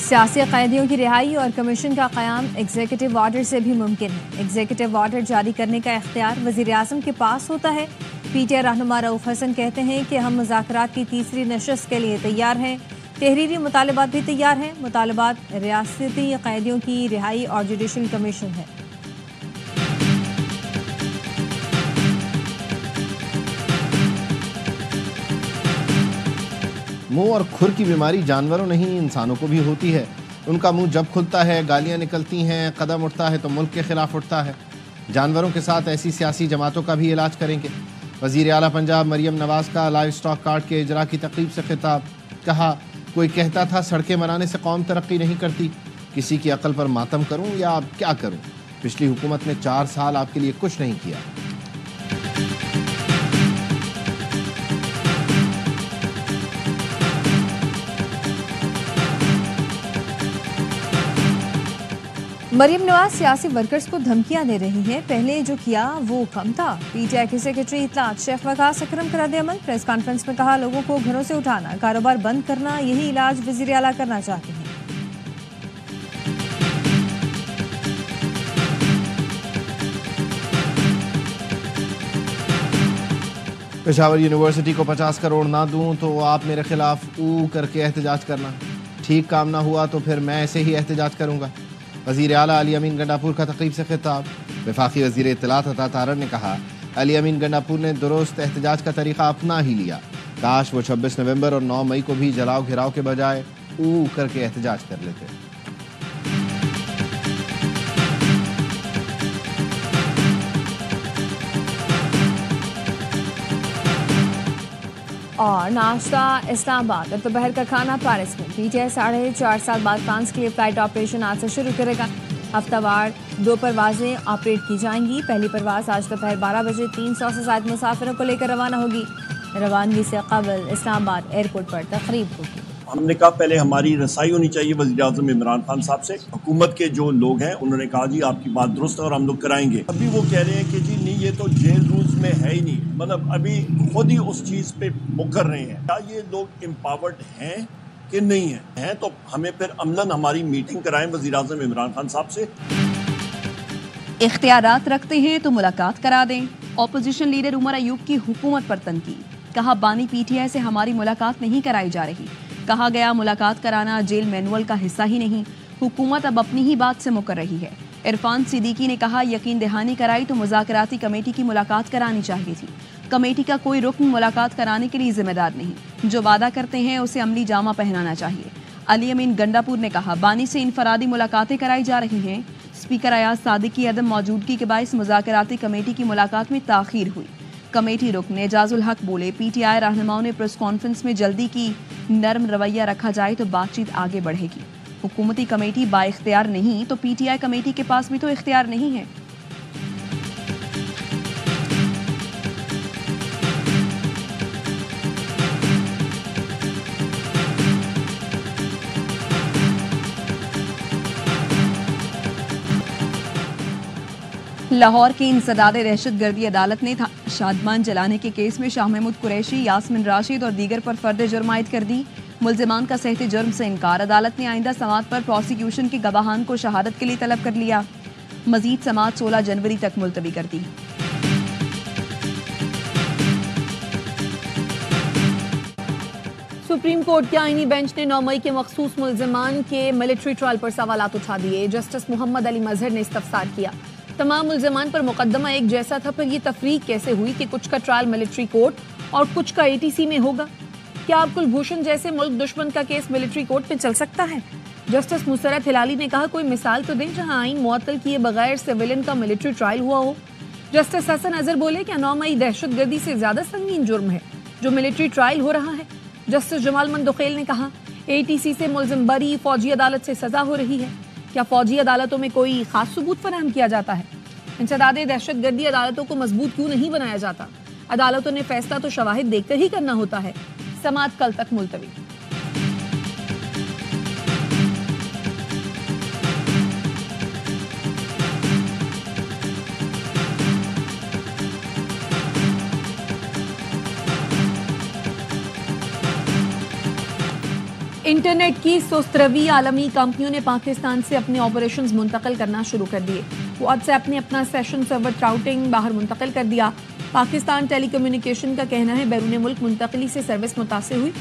सियासी कैदियों की रिहाई और कमीशन का क़याम एग्जीक्यूटिव ऑर्डर से भी मुमकिन है। एग्जीक्यूटिव ऑर्डर जारी करने का इख्तियार वज़ीर-ए-आज़म के पास होता है। पीटीआई रहनुमा रऊफ हसन कहते हैं कि हम मुज़ाकरात की तीसरी नशस्त के लिए तैयार हैं। तहरीरी मुतालबात भी तैयार हैं। मुतालबात रियासती कैदियों की रिहाई और जुडिशल कमीशन है। मुंह और खुर की बीमारी जानवरों नहीं इंसानों को भी होती है। उनका मुंह जब खुलता है, गालियां निकलती हैं, कदम उठता है तो मुल्क के खिलाफ उठता है। जानवरों के साथ ऐसी सियासी जमातों का भी इलाज करेंगे। वज़ीर आला पंजाब मरियम नवाज का लाइव स्टॉक कार्ड के इजरा की तकरीब से खिताब। कहा, कोई कहता था सड़कें बनाने से कौम तरक्की नहीं करती। किसी की अकल पर मातम करूं या अब क्या करूं? पिछली हुकूमत ने 4 साल आपके लिए कुछ नहीं किया। मरियम नवाज सियासी वर्कर्स को धमकियां दे रही हैं। पहले जो किया वो कम था। पीटीआई के सेक्रेटरी इत्तलात शेख वकास अकरम का रद्द-ए-अमल। प्रेस कॉन्फ्रेंस में कहा, लोगों को घरों से उठाना, कारोबार बंद करना, यही इलाज वज़ीर आला करना चाहते हैं। पेशावर यूनिवर्सिटी को 50 करोड़ ना दूं तो आप मेरे खिलाफ ऊ करके एहतजाज करना। ठीक काम ना हुआ तो फिर मैं ऐसे ही एहतजाज करूंगा। वज़ीर आला अली अमीन गंडापुर का तकरीब से खिताब। वफाकी वज़ीर इत्तलात अता तारर ने कहा, अली अमीन गंडापुर ने दुरुस्त एहतजाज का तरीका अपना ही लिया। काश वो 26 नवंबर और 9 मई को भी जलाओ घिराव के बजाय ऊ करके एहतजाज कर लेते। और नाश्ता इस्लामाबाद और दोपहर का खाना पेरिस में। पीटीआई 4.5 साल बाद फ्रांस के लिए फ्लाइट ऑपरेशन आज से शुरू करेगा। हफ्तावार 2 परवाजें ऑपरेट की जाएंगी। पहली परवाज आज दोपहर 12 बजे 300 से ज्यादा मुसाफिरों को लेकर रवाना होगी। रवानगी से कबल इस्लामाबाद एयरपोर्ट पर तकरीब होगी। हमने कहा पहले हमारी रसाई होनी चाहिए वज़ीर-ए-आज़म इमरान खान साहब से। हुकूमत के जो लोग हैं उन्होंने कहा जी आपकी बात दुरुस्त है और हम लोग कराएंगे। अभी वो कह रहे हैं कि जी नहीं, ये तो जेल रूल्स में है ही नहीं, मतलब अभी खुद ही उस चीज पे मुकर रहे हैं। क्या ये लोग एम्पावर्ड हैं कि नहीं है? तो हमें फिर अमलन हमारी मीटिंग कराएं वज़ीर-ए-आज़म इमरान खान साहब से। इख्तियारात रखते हैं तो मुलाकात करा दें। ऑपोजिशन लीडर उमर अयूब की हुकूमत पर तनकीद। कहा, बानी पीटीआई से हमारी मुलाकात नहीं कराई जा रही। कहा गया, मुलाकात कराना जेल मैनुअल का हिस्सा ही नहीं। हुकूमत अब अपनी ही बात से मुकर रही है। इरफान सिद्दीकी ने कहा, यकीन दहानी कराई तो मुज़ाकराती कमेटी की मुलाकात करानी चाहिए थी। कमेटी का कोई रुकन मुलाकात कराने के लिए जिम्मेदार नहीं। जो वादा करते हैं उसे अमली जामा पहनाना चाहिए। अली अमीन गंडापुर ने कहा, बानी से इनफरादी मुलाकातें कराई जा रही हैं। स्पीकर अयाज सादिक की अदम मौजूदगी के बायस मुज़ाकराती कमेटी की मुलाकात में ताखीर हुई। कमेटी रुकन एजाजुल हक बोले, पीटीआई रहनुमाओं ने प्रेस कॉन्फ्रेंस में जल्दी की नरम रवैया रखा जाए तो बातचीत आगे बढ़ेगी। हुकूमती कमेटी बाइख्तियार नहीं तो पीटीआई कमेटी के पास भी तो इख्तियार नहीं है। लाहौर की इंसदाद दहशतगर्दी अदालत ने शादमान जलाने के केस में शाह महमूद कुरैशी, यास्मिन राशिद और दीगर पर फर्द जुर्म आयद कर दी। मुल्जिमान का सहते जुर्म से इनकार। अदालत ने आइंदा समात पर प्रोसिक्यूशन के गवाहान को शहादत के लिए तलब कर लिया। मजीद समात 16 जनवरी तक मुलतवी कर दी। सुप्रीम कोर्ट के आईनी बेंच ने 9 मई के मखसूस मुल्जिमान के मिलिट्री ट्रायल पर सवालात उठा दिए। जस्टिस मोहम्मद अली मजहर ने इस्तफसार किया। तमाम मुल्जिमान पर मुकदमा एक जैसा था, पर यह तफरीक कैसे हुई कि कुछ का ट्रायल मिलिट्री कोर्ट और कुछ का एटीसी में होगा? क्या अब कुलभूषण जैसे मुल्क दुश्मन का केस मिलिट्री कोर्ट में चल सकता है? जस्टिस मुसरत हिलाली ने कहा, कोई मिसाल तो दें जहां आईन मुअत्तल किए बगैर सिविलियन का मिलिट्री ट्रायल हुआ हो। जस्टिस हसन अजहर बोले, क्या 9 मई दहशतगर्दी से ज्यादा संगीन जुर्म है जो मिलिट्री ट्रायल हो रहा है? जस्टिस जमाल मंदुखेल ने कहा, एटीसी से मुल्जिम बरी, फौजी अदालत से सजा हो रही है। क्या फौजी अदालतों में कोई खास सबूत फराहम किया जाता है? इंसदाद दहशतगर्दी अदालतों को मजबूत क्यों नहीं बनाया जाता? अदालतों ने फैसला तो शवाहिद देखकर ही करना होता है। समात कल तक मुलतवी। इंटरनेट की सुस्तरवी आलमी कंपनियों ने पाकिस्तान से अपने ऑपरेशंस मुंतकिल करना शुरू कर दिए। व्हाट्सएप ने अपना सेशन सर्वर राउटिंग बाहर मुंतकिल कर दिया। पाकिस्तान टेलीकम्युनिकेशन का कहना है बैरून मुल्क मुंतकली से सर्विस मुतासिर हुई।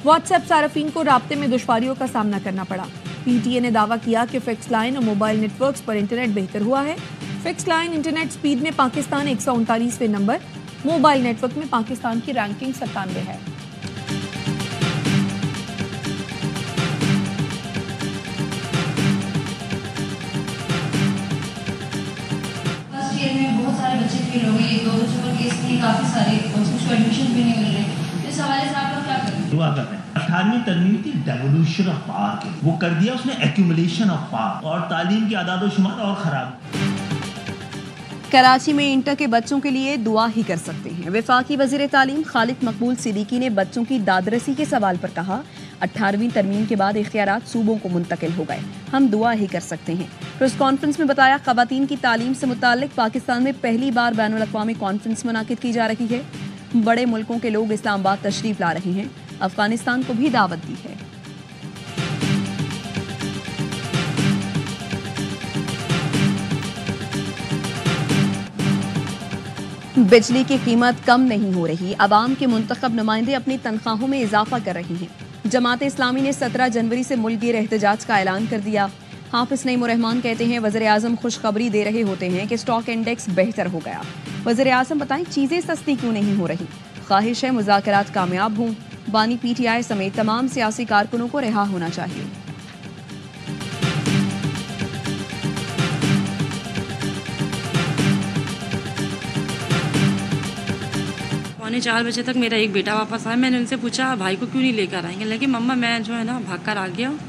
व्हाट्सएप सार्फिन को राब्ते में दुश्वारियों का सामना करना पड़ा। पीटीए ने दावा किया कि फिक्स लाइन और मोबाइल नेटवर्क्स पर इंटरनेट बेहतर हुआ है। फिक्स लाइन इंटरनेट स्पीड में पाकिस्तान 139वें नंबर, मोबाइल नेटवर्क में पाकिस्तान की रैंकिंग 97 है। बहुत सारे बच्चे फेल हो गए, 2 बच्चों का केस नहीं, काफी सारे उसको एडमिशन भी नहीं मिल रहे। इस हवाले से आप लोग क्या करें? दुआ कर रहे हैं। 18वीं तरमीम की डेवोल्यूशन ऑफ पावर के वो कर दिया उसने एक्यूमुलेशन ऑफ पावर, और तालीम की आदाद-ओ-शुमार और खराब। कराची में इंटर के बच्चों के लिए दुआ ही कर सकते हैं। वफाकी वज़ीर तालीम खालिद मकबूल सिद्दीकी ने बच्चों की दादरसी के सवाल पर कहा, 18वीं तरमीम के बाद इख्तियारात सूबों को मुंतकिल हो गए, हम दुआ ही कर सकते हैं। प्रेस कॉन्फ्रेंस में बताया, ख़वातीन की तालीम से मुताल्लिक पाकिस्तान में पहली बार बैनुल अक़वामी कॉन्फ्रेंस मुनाकिद की जा रही है। बड़े मुल्कों के लोग इस्लामाबाद तशरीफ ला रहे हैं। अफगानिस्तान को भी दावत दी है। बिजली की कीमत कम नहीं हो रही। अवाम के मुंतखब नुमाइंदे अपनी तनख्वाहों में इजाफा कर रही हैं। जमात इस्लामी ने 17 जनवरी से मुल्क एहतजाज का ऐलान कर दिया। हाफिज नईम उर रहमान कहते हैं, वज़ीर आज़म खुशखबरी दे रहे होते हैं कि स्टॉक इंडेक्स बेहतर हो गया। वज़ीर आज़म बताएं, चीज़ें सस्ती क्यों नहीं हो रही? ख्वाहिश है मुज़ाकरात कामयाब हों। बानी पीटीआई समेत तमाम सियासी कारकुनों को रिहा होना चाहिए। पौने 4 बजे तक मेरा एक बेटा वापस आया। मैंने उनसे पूछा भाई को क्यों नहीं लेकर आएंगे, लेकिन मम्मा मैं जो है ना भाग कर आ गया हूँ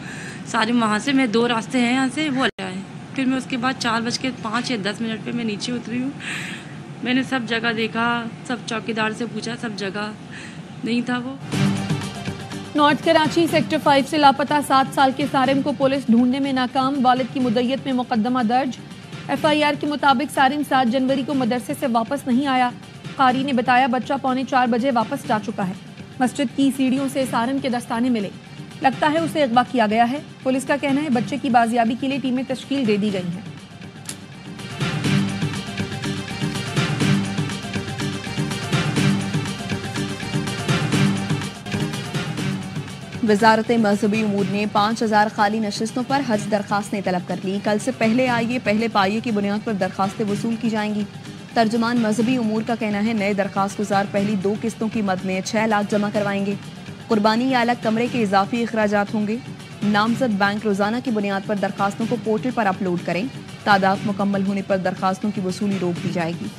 सारे वहाँ से। मैं 2 रास्ते हैं यहाँ से, वो ले आए। फिर मैं उसके बाद 4:05 या 10 मिनट पे मैं नीचे उतरी हूँ। मैंने सब जगह देखा, सब चौकीदार से पूछा, सब जगह नहीं था वो। नॉर्थ कराची सेक्टर 5 से लापता 7 साल के सारिम को पुलिस ढूंढने में नाकाम। वालिद की मुद्दत में मुकदमा दर्ज। FIR के मुताबिक सारिम 7 जनवरी को मदरसे से वापस नहीं आया। कारी ने बताया, बच्चा पौने 4 बजे वापस जा चुका है। मस्जिद की सीढ़ियों से सारिम के दस्ताने मिले, लगता है उसे अगवा किया गया है। पुलिस का कहना है बच्चे की बाजियाबी के लिए टीमें तश्कील दे दी गई हैं। वजारत मजहबी उमूर ने 5000 खाली नशिस्तों पर हज दरखास्तें तलब कर ली। कल से पहले आइए पहले पाइए की बुनियाद पर दरखास्तें वसूल की जाएंगी। तर्जुमान मजहबी उमूर का कहना है, नए दरखास्त गुजार पहली 2 किस्तों की मद में 6 लाख जमा करवाएंगे। कुर्बानी या अलग कमरे के इजाफी अखराजात होंगे। नामजद बैंक रोजाना की बुनियाद पर दरखास्तों को पोर्टल पर अपलोड करें। तादाद मुकम्मल होने पर दरखास्तों की वसूली रोक दी जाएगी।